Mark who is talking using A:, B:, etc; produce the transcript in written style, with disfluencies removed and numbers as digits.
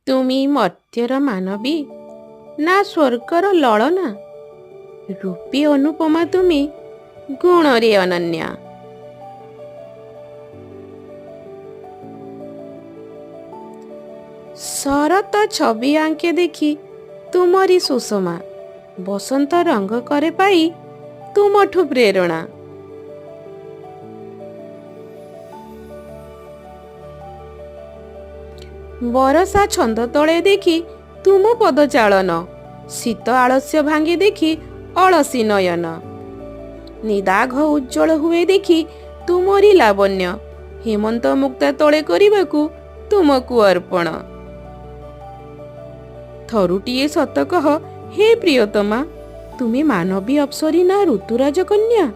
A: ତୁମି ମର୍ତ୍ତ୍ୟର ମାନବୀ ନା ସ୍ୱର୍ଗର ଲଳନା? ରୂପୀ ଅନୁପମା ତୁମି, ଗୁଣରେ ଅନନ୍ୟା। ଶରତ ଛବି ଆଙ୍କେ ଦେଖି ତୁମରି ସୁଷମା, ବସନ୍ତ ରଙ୍ଗ କରେ ପାଇ ତୁମଠୁ ପ୍ରେରଣା। ବରଷା ଛନ୍ଦ ତଳେ ଦେଖି ତୁମ ପଦ ଚାଳନ, ଶୀତ ଆଳସ୍ୟ ଭାଙ୍ଗି ଦେଖି ଅଳସୀ ନୟନ। ନିଦାଘ ଉଜ୍ଜଳ ହୁଏ ଦେଖି ତୁମରି ଲାବଣ୍ୟ, ହେମନ୍ତ ମୁକ୍ତା ତଳେ କରିବାକୁ ତୁମକୁ ଅର୍ପଣ। ଥରୁଟିଏ ସତ କହ ହେ ପ୍ରିୟତମା, ତୁମେ ମାନବୀ ଅପ୍ସରୀ ନା ଋତୁରାଜ କନ୍ୟା?